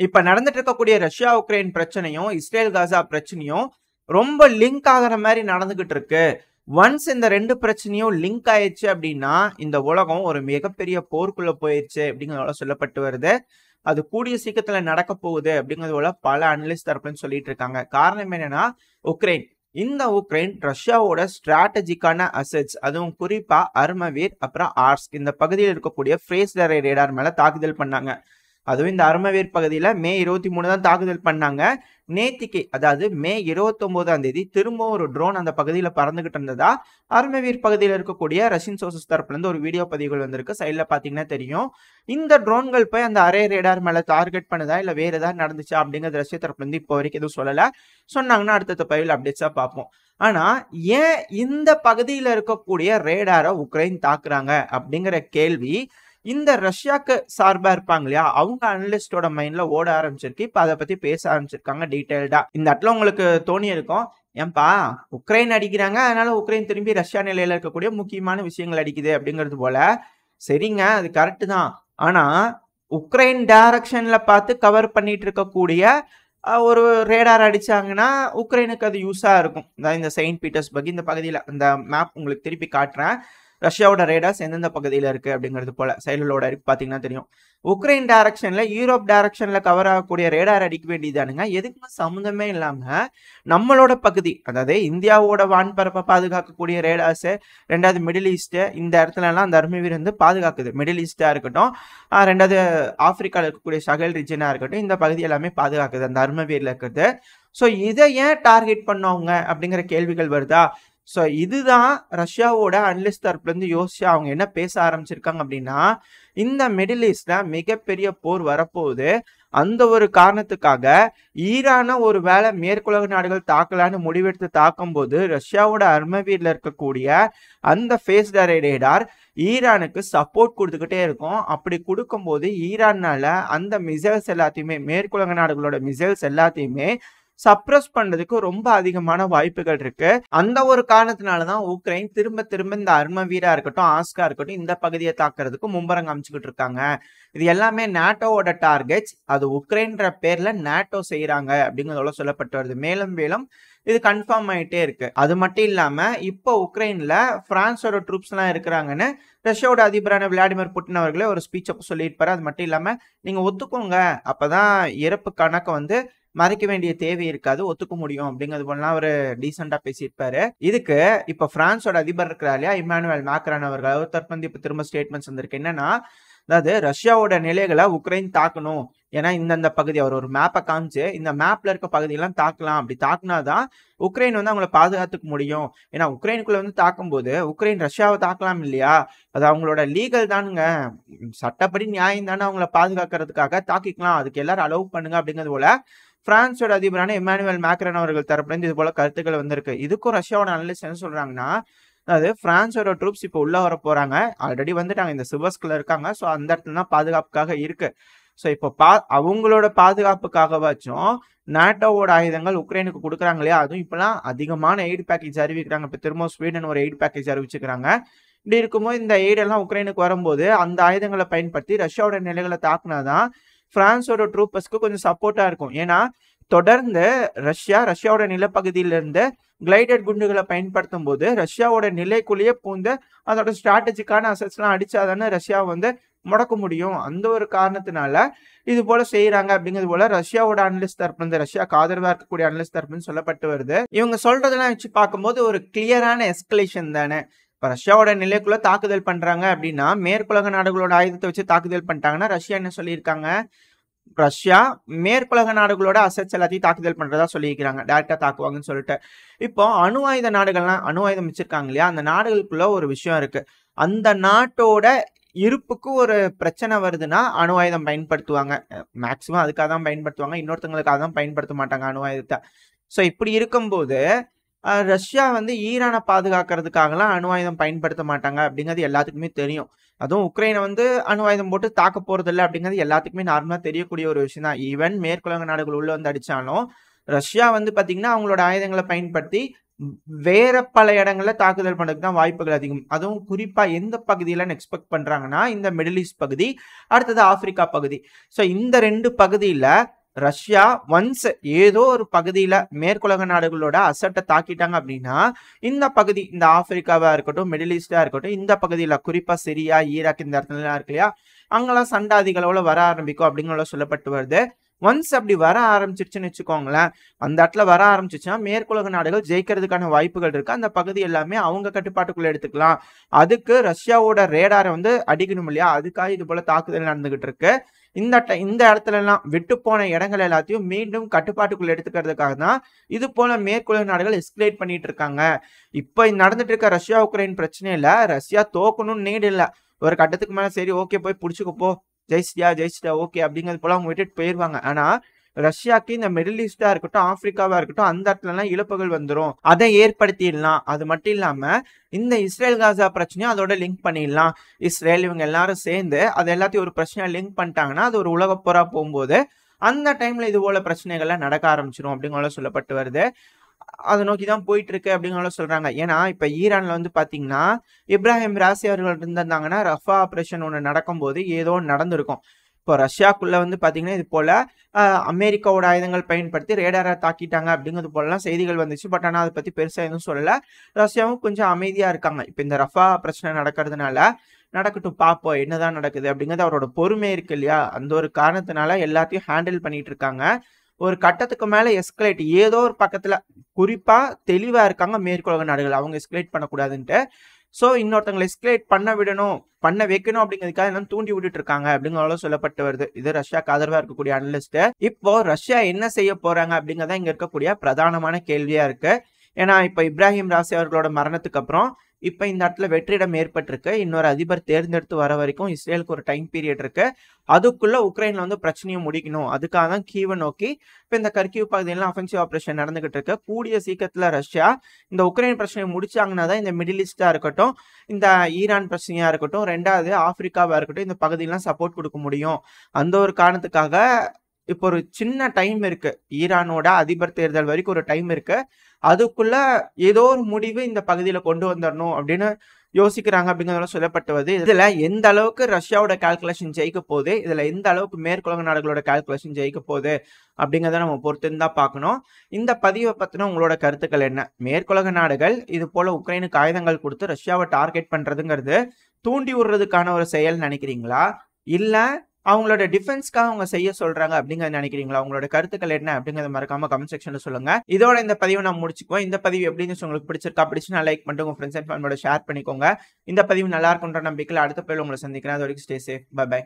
இப்ப நடந்துட்டு இருக்கக்கூடிய ரஷ்யா உக்ரைன் பிரச்சனையும் இஸ்ரேல் காசா பிரச்சனையும் ரொம்ப லிங்க் ஆகிற மாதிரி நடந்துகிட்டு இருக்கு. ஒன்ஸ் இந்த ரெண்டு பிரச்சனையும் லிங்க் ஆயிடுச்சு அப்படின்னா இந்த உலகம் ஒரு மிகப்பெரிய போருக்குள்ள போயிடுச்சு அப்படிங்கிறத சொல்லப்பட்டு வருது. அது கூடிய சீக்கிரத்துல நடக்க போகுது அப்படிங்கிறது போல பல அனலிஸ்ட் தரப்புன்னு சொல்லிட்டு இருக்காங்க. காரணம் என்னன்னா உக்ரைன் உக்ரைன் ரஷ்யாவோட ஸ்ட்ராட்டஜிக்கான அசெட்ஸ், அதுவும் குறிப்பா அர்மவீர் அப்புறம் ஆர்ஸ்க் இந்த பகுதியில் இருக்கக்கூடிய ஃப்ரேஸ்டர் ரேடார் மேல தாக்குதல் பண்ணாங்க. அதுவும் இந்த அர்மவீர் பகுதியில மே 23 தான் தாக்குதல் பண்ணாங்க. நேத்திக்கு அதாவது மே 29ஆம் தேதி திரும்ப ஒரு ட்ரோன் அந்த பகுதியில பறந்துகிட்டு இருந்ததா அர்மவீர் பகுதியில் இருக்கக்கூடிய ரஷ்யன் சோர்சஸ் தரப்புல இருந்து ஒரு வீடியோ பதிவுகள் வந்திருக்கு. சைட்ல பாத்தீங்கன்னா தெரியும். இந்த ட்ரோன்கள் போய் அந்த அரே ரேடார் மேல டார்கெட் பண்ணுதா இல்ல வேற ஏதாவது நடந்துச்சா அப்படிங்கிறது ரஷ்ய தரப்புல இருந்து இப்போ வரைக்கும் எதுவும் சொல்லல. சொன்னாங்கன்னா அடுத்த பதிவில் அப்டேட்ஸா பார்ப்போம். ஆனா ஏன் இந்த பகுதியில இருக்கக்கூடிய ரேடாரை உக்ரைன் தாக்குறாங்க அப்படிங்கிற கேள்வி இந்த ரஷ்யாக்கு சார்பா இருப்பாங்க இல்லையா, அவங்க அனலிஸ்டோட மைண்ட்ல ஓட ஆரம்பிச்சிருக்கு. இப்ப அதை பத்தி பேச ஆரம்பிச்சிருக்காங்க டீடைல்டா. இந்த இடத்துல உங்களுக்கு தோணி இருக்கும், ஏன்பா உக்ரைன் அடிக்கிறாங்க அதனால உக்ரைன் திரும்பி ரஷ்யா நிலையில இருக்கக்கூடிய முக்கியமான விஷயங்கள் அடிக்குது அப்படிங்கிறது போல. சரிங்க, அது கரெக்ட் தான். ஆனா உக்ரைன் டைரக்ஷன்ல பார்த்து கவர் பண்ணிட்டு இருக்கக்கூடிய ஒரு ரேடார் அடிச்சாங்கன்னா உக்ரைனுக்கு அது யூஸா இருக்கும். இந்த செயின்ட் பீட்டர்ஸ்பர்க் இந்த பகுதியில் அந்த மேப் உங்களுக்கு திருப்பி காட்டுறேன். ரஷ்யாவோட ரேடார்ஸ் எந்தெந்த பகுதியில் இருக்கு அப்படிங்கிறது போல சைலோட இருக்கு பாத்தீங்கன்னா தெரியும். உக்ரைன் டைரக்ஷன்ல யூரோப் டைரக்ஷன்ல கவர் ஆகக்கூடிய ரேடார் அடிக்க வேண்டியதானுங்க. எதுக்குமே சம்மந்தமே இல்லாம நம்மளோட பகுதி, அதாவது இந்தியாவோட வான்பரப்பை பாதுகாக்கக்கூடிய ரேடார்ஸ், ரெண்டாவது மிடில் ஈஸ்ட் இந்த இடத்துல எல்லாம் அந்த அர்மவீர் வந்து பாதுகாக்குது. மிடில் ஈஸ்டா இருக்கட்டும், ரெண்டாவது ஆப்பிரிக்கால இருக்கக்கூடிய சகல் ரீஜனா இருக்கட்டும், இந்த பகுதி எல்லாமே பாதுகாக்குது அந்த அர்மவீர்ல இருக்கிறது. ஸோ இதை ஏன் டார்கெட் பண்ணவங்க அப்படிங்கிற கேள்விகள் வருதா? ஸோ இதுதான் ரஷ்யாவோட அனலிஸ்ட் தரப்புல இருந்து யோசிச்சு அவங்க என்ன பேச ஆரம்பிச்சிருக்காங்க அப்படின்னா, இந்த மிடில் ஈஸ்ட்ல மிகப்பெரிய போர் வரப்போகுது. அந்த ஒரு காரணத்துக்காக ஈரான ஒரு வேளை மேற்குலக நாடுகள் தாக்கலான்னு முடிவெடுத்து தாக்கும் போது ரஷ்யாவோட அர்மவீர்ல இருக்கக்கூடிய அந்த ஃபேஸ்டர் ரேடார் ஈரானுக்கு சப்போர்ட் கொடுத்துக்கிட்டே இருக்கும். அப்படி கொடுக்கும்போது ஈரானால அந்த மிசைல்ஸ் எல்லாத்தையுமே, மேற்குலக நாடுகளோட மிசைல்ஸ் எல்லாத்தையுமே சப்ரஸ் பண்றதுக்கு ரொம்ப அதிகமான வாய்ப்புகள் இருக்கு. அந்த ஒரு காரணத்தினாலதான் உக்ரைன் திரும்ப திரும்ப இந்த அர்மவீரா இருக்கட்டும், ஆஸ்கா இருக்கட்டும் இந்த பகுதியை தாக்குறதுக்கு மும்பரம் அமைச்சுக்கிட்டு இருக்காங்க. இது எல்லாமே நாட்டோவோட டார்கெட்ஸ். அது உக்ரைன்ற பேர்ல நாட்டோ செய்யறாங்க அப்படிங்கிறதோட சொல்லப்பட்டு வருது. மேலும் மேலும் இது கன்ஃபார்ம் ஆயிட்டே இருக்கு. அது மட்டும் இல்லாம இப்போ உக்ரைன்ல பிரான்ஸோட ட்ரூப்ஸ் எல்லாம் இருக்கிறாங்கன்னு ரஷ்யாவோட அதிபரான விளாடிமிர் புட்டின் அவர்களே ஒரு ஸ்பீச் அப்போ சொல்லியிருப்பாரு. அது மட்டும் இல்லாம நீங்க ஒத்துக்கோங்க, அப்பதான் இறப்பு கணக்கை வந்து மறைக்க வேண்டிய தேவை இருக்காது, ஒத்துக்க முடியும் அப்படிங்கிறது போலாம் ஒரு டீசெண்டா பேசியிருப்பாரு. இதுக்கு இப்ப பிரான்ஸோட அதிபர் இருக்கிறார் இல்லையா, இமானுவேல் மேக்ரான் அவர்கள், அவர் தரப்பு இப்ப திரும்ப ஸ்டேட்மெண்ட்ஸ் வந்திருக்கு. என்னன்னா, அதாவது ரஷ்யாவோட நிலைகளை உக்ரைன் தாக்கணும். ஏன்னா இந்த பகுதி அவர் ஒரு மேப்பை காமிச்சு இந்த மேப்ல இருக்க பகுதியெல்லாம் தாக்கலாம். அப்படி தாக்குனாதான் உக்ரைன் வந்து அவங்கள பாதுகாத்துக்க முடியும். ஏன்னா உக்ரைனுக்குள்ள வந்து தாக்கும் போது உக்ரைன் ரஷ்யாவை தாக்கலாம் இல்லையா, அது அவங்களோட லீகல் தானுங்க, சட்டப்படி நியாயம் தானே, அவங்கள பாதுகாக்கிறதுக்காக தாக்கிக்கலாம், அதுக்கு எல்லாரும் அலோவ் பண்ணுங்க அப்படிங்கிறது போல பிரான்ஸோட அதிபரான இமானுவேல் மேக்ரான் அவர்கள் தரப்புல இருந்து இது போல கருத்துக்கள் வந்திருக்கு. இதுக்கும் ரஷ்யாவோட அனலிஸ்ட் என்ன சொல்றாங்கன்னா, அதாவது பிரான்ஸோட ட்ரூப்ஸ் இப்போ உள்ள வர போறாங்க, ஆல்ரெடி வந்துட்டாங்க, இந்த சிவஸ்குள்ள இருக்காங்க. ஸோ அந்த இடத்துல தான் பாதுகாப்புக்காக இருக்கு. ஸோ இப்போ அவங்களோட பாதுகாப்புக்காகவாச்சும் நாட்டோவோட ஆயுதங்கள் உக்ரைனுக்கு கொடுக்குறாங்க இல்லையா, அதுவும் இப்பெல்லாம் அதிகமான எய்ட் பேக்கேஜ் அறிவிக்கிறாங்க. இப்போ திரும்ப ஸ்வீடன் ஒரு எய்ட் பேக்கேஜ் அறிவிச்சுக்கிறாங்க. இப்படி இருக்கும்போது இந்த எய்டெல்லாம் உக்ரைனுக்கு வரும்போது அந்த ஆயுதங்களை பயன்படுத்தி ரஷ்யாவோட நிலைகளை தாக்குனாதான் பிரான்ஸோட ட்ரூப்பர்ஸ்க்கு கொஞ்சம் சப்போர்ட்டா இருக்கும். ஏன்னா தொடர்ந்து ரஷ்யாவோட நிலப்பகுதியிலிருந்து கிளைடட் குண்டுகளை பயன்படுத்தும் போது ரஷ்யாவோட நிலைக்குள்ளேயே பூந்து அதோட ஸ்ட்ராட்டஜிக்கான அசட்ஸ் எல்லாம் அடிச்சாதானே ரஷ்யா வந்து முடக்க முடியும். அந்த ஒரு காரணத்தினால இது போல செய்யறாங்க அப்படிங்கிறது போல ரஷ்யாவோட அனலிஸ்ட் தரப்பு இருந்து, ரஷ்யாவுக்கு ஆதரவா இருக்கக்கூடிய அனலிஸ்ட் தரப்புன்னு சொல்லப்பட்டு வருது. இவங்க சொல்றதெல்லாம் வச்சு பார்க்கும்போது ஒரு கிளியரான எஸ்கலேஷன் தானே. இப்ப ரஷ்யாவோட நிலைக்குள்ள தாக்குதல் பண்றாங்க அப்படின்னா, மேற்குலக நாடுகளோட ஆயுதத்தை வச்சு தாக்குதல் பண்ணிட்டாங்கன்னா ரஷ்யா என்ன சொல்லியிருக்காங்க, ரஷ்யா மேற்குலக நாடுகளோட அசட்ஸ் எல்லாத்தையும் தாக்குதல் பண்றதா சொல்லியிருக்கிறாங்க, டைரக்டா தாக்குவாங்கன்னு சொல்லிட்டு. இப்போ அணு ஆயுத நாடுகள்லாம் அணு ஆயுதம் வச்சிருக்காங்க இல்லையா, அந்த நாடுகளுக்குள்ள ஒரு விஷயம் இருக்கு. அந்த நாட்டோட இருப்புக்கு ஒரு பிரச்சனை வருதுன்னா அணு ஆயுதம் பயன்படுத்துவாங்க. மேக்சிமம் அதுக்காக தான் பயன்படுத்துவாங்க, இன்னொருத்தங்களுக்காக தான் பயன்படுத்த மாட்டாங்க அணு ஆயுதத்தை. ஸோ இப்படி இருக்கும்போது ரஷ்யா வந்து ஈரானை பாதுகாக்கிறதுக்காகலாம் அணு ஆயுதம் பயன்படுத்த மாட்டாங்க அப்படிங்கிறது எல்லாத்துக்குமே தெரியும். அதுவும் உக்ரைனை வந்து அணு ஆயுதம் போட்டு தாக்க போறது இல்லை அப்படிங்கிறது எல்லாத்துக்குமே நார்மலா தெரியக்கூடிய ஒரு விஷயம் தான். ஈவன் மேற்குலக நாடுகள் உள்ள வந்து அடிச்சாலும் ரஷ்யா வந்து பாத்தீங்கன்னா அவங்களோட ஆயுதங்களை பயன்படுத்தி வேற பல இடங்கள்ல தாக்குதல் பண்றதுக்கு தான் வாய்ப்புகள் அதிகம். அதுவும் குறிப்பா எந்த பகுதியில எக்ஸ்பெக்ட் பண்றாங்கன்னா இந்த மிடில் ஈஸ்ட் பகுதி, அடுத்தது ஆப்பிரிக்கா பகுதி. ஸோ இந்த 2 பகுதியில ரஷ்யா ஒன்ஸ் ஏதோ ஒரு பகுதியில மேற்குலக நாடுகளோட அசட்டை தாக்கிட்டாங்க அப்படின்னா இந்த பகுதி, இந்த ஆப்பிரிக்காவா இருக்கட்டும், மிடில் ஈஸ்டா இருக்கட்டும், இந்த பகுதியில குறிப்பா சிரியா, ஈராக் இந்த இடத்துலலாம் இருக்கு இல்லையா, அங்கெல்லாம் சண்டாதிகளோட வர ஆரம்பிக்கும் அப்படிங்கிற சொல்லப்பட்டு வருது. ஒன்ஸ் அப்படி வர ஆரம்பிச்சிருச்சுன்னு வச்சுக்கோங்களேன், அந்த இடத்துல வர ஆரம்பிச்சிச்சுன்னா மேற்குலக நாடுகள் ஜெயிக்கிறதுக்கான வாய்ப்புகள் இருக்கு. அந்த பகுதி எல்லாமே அவங்க கட்டுப்பாட்டுக்குள்ள எடுத்துக்கலாம். அதுக்கு ரஷ்யாவோட ரேடாரை வந்து அடிக்கணும் இல்லையா, அதுக்காக இது போல தாக்குதல் நடந்துகிட்டு இருக்கு. இந்த இடத்துல எல்லாம் விட்டு போன இடங்கள் எல்லாத்தையும் மீண்டும் கட்டுப்பாட்டுக்குள்ள எடுத்துக்கிறதுக்காக தான் இது போல மேற்குலக நாடுகள் எஸ்கலேட் பண்ணிட்டு இருக்காங்க. இப்ப நடந்துட்டு இருக்க ரஷ்யா உக்ரைன் பிரச்சனையில ரஷ்யா தோக்கணும்னு நீடு இல்ல. ஒரு கட்டத்துக்கு மேல சரி ஓகே போய் புடிச்சுக்க போ, ஜெயிச்சிட்டியா ஓகே அப்படிங்கிறது போல அவங்க விட்டுட்டு போயிருவாங்க. ஆனா ரஷ்யாக்கு இந்த மிடில் ஈஸ்டா இருக்கட்டும், ஆப்பிரிக்காவா இருக்கட்டும், அந்த இடத்துல எல்லாம் இழப்புகள் வந்துடும். அதை ஏற்படுத்திடலாம். அது மட்டும் இல்லாம இந்த இஸ்ரேல் காசா பிரச்சனையும் அதோட லிங்க் பண்ணிடலாம். இஸ்ரேல் இவங்க எல்லாரும் சேர்ந்து அது எல்லாத்தையும் ஒரு பிரச்சனையா லிங்க் பண்ணிட்டாங்கன்னா அது ஒரு உலக போரா போகும்போது அந்த டைம்ல இது போல பிரச்சனைகள்லாம் நடக்க ஆரம்பிச்சிடும் அப்படிங்கிற சொல்லப்பட்டு வருது. அதை நோக்கி தான் போயிட்டு இருக்கு அப்படிங்கிற சொல்றாங்க. ஏன்னா இப்ப ஈரான்ல வந்து பாத்தீங்கன்னா இப்ராஹிம் ராசி அவர்கள் இருந்திருந்தாங்கன்னா ரஃபா ஆபரேஷன் ஒன்று நடக்கும் போது ஏதோ நடந்திருக்கும். இப்போ ரஷ்யாக்குள்ள வந்து பாத்தீங்கன்னா இது போல அமெரிக்காவோட ஆயுதங்கள் பயன்படுத்தி ரேடாரை தாக்கிட்டாங்க அப்படிங்கிறது போலலாம் செய்திகள் வந்துச்சு. பட் ஆனால் அதை பத்தி பெருசா எதுவும் சொல்லல. ரஷ்யாவும் கொஞ்சம் அமைதியா இருக்காங்க. இப்போ இந்த ரஃபா பிரச்சனை நடக்கிறதுனால நடக்கட்டும், பார்ப்போம் என்னதான் நடக்குது அப்படிங்கிறது. அவரோட பொறுமை இருக்கு இல்லையா, அந்த ஒரு காரணத்தினால எல்லாத்தையும் ஹேண்டில் பண்ணிட்டு இருக்காங்க. ஒரு கட்டத்துக்கு மேல எஸ்கலேட் ஏதோ ஒரு பக்கத்துல குறிப்பா தெளிவா இருக்காங்க மேற்குலக நாடுகள், அவங்க எஸ்கலேட் பண்ணக்கூடாதுன்ட்டு. ஸோ இன்னொருத்தவங்களை எஸ்கலேட் பண்ண வைக்கணும் அப்படிங்கிறதுக்காக எல்லாம் தூண்டி விட்டுட்டு இருக்காங்க அப்படிங்கிற சொல்லப்பட்டு வருது. இது ரஷ்யாக்கு ஆதரவா இருக்கக்கூடிய அனலிஸ்ட். இப்போ ரஷ்யா என்ன செய்ய போறாங்க அப்படிங்கறத இங்க இருக்கக்கூடிய பிரதானமான கேள்வியா இருக்கு. ஏன்னா இப்ப இப்ராஹிம் ராசி அவர்களோட மரணத்துக்கு அப்புறம் இப்ப இந்த இடத்துல வெற்றிடம் ஏற்பட்டிருக்கு. இன்னொரு அதிபர் தேர்ந்தெடுத்து வர வரைக்கும் இஸ்ரேலுக்கு ஒரு டைம் பீரியட் இருக்கு. அதுக்குள்ள உக்ரைன்ல வந்து பிரச்சனையை முடிக்கணும். அதுக்காக தான் கீவை நோக்கி இப்ப இந்த கர்கிவ் பகுதியெல்லாம் அஃபென்சிவ் ஆபரேஷன் நடந்துகிட்டு இருக்கு. கூடிய சீக்கிரத்துல ரஷ்யா இந்த உக்ரைன் பிரச்சனையை முடிச்சாங்கன்னா தான் இந்த மிடில் ஈஸ்டா இருக்கட்டும், இந்த ஈரான் பிரச்சனையா இருக்கட்டும், ரெண்டாவது ஆப்பிரிக்காவா இருக்கட்டும், இந்த பகுதியெல்லாம் சப்போர்ட் கொடுக்க முடியும். அந்த ஒரு காரணத்துக்காக இப்போ ஒரு சின்ன டைம் இருக்கு. ஈரானோட அதிபர் தேர்தல் வரைக்கும் ஒரு டைம் இருக்கு. அதுக்குள்ள ஏதோ ஒரு முடிவு இந்த பகுதியில கொண்டு வந்துடணும் அப்படின்னு யோசிக்கிறாங்க அப்படிங்கிறதெல்லாம் சொல்லப்பட்டு வருது. இதுல எந்த அளவுக்கு ரஷ்யாவோட கால்குலேஷன் ஜெயிக்க போகுது, இதுல எந்த அளவுக்கு மேற்குலக நாடுகளோட கால்குலேஷன் ஜெயிக்க போகுது அப்படிங்கிறத நம்ம பொறுத்து தான் பார்க்கணும். இந்த பதிவை பத்தின உங்களோட கருத்துக்கள் என்ன? மேற்குலக நாடுகள் இது போல உக்ரைனுக்கு ஆயுதங்கள் கொடுத்து ரஷ்யாவை டார்கெட் பண்றதுங்கிறது தூண்டி விடுறதுக்கான ஒரு செயல் நினைக்கிறீங்களா, இல்ல அவங்களோட டிஃபென்ஸ்க்காக அவங்க செய்ய சொல்றாங்க அப்படிங்கறத நினைக்கிறீங்களா? உங்களோட கருத்துக்கள் என்ன அப்படிங்கறத மறக்காம கமெண்ட் செக்ஷன்ல சொல்லுங்க. இதோட இந்த பதிவை நான் முடிச்சுக்குவோம். இந்த பதிவு எப்படின்னு உங்களுக்கு பிடிச்சிருக்கா, பிடிச்சுன்னா லைக் பண்ணிட்டு உங்க ஃப்ரெண்ட்ஸ் அண்ட் ஃபேமிலியோட ஷேர் பண்ணிக்கோங்க. இந்த பதிவு நல்லா இருக்குன்ற நம்பிக்கையில அடுத்த பதிவில் உங்களை சந்திக்கிறேன். அது வரைக்கும் ஸ்டே சேஃப். By by.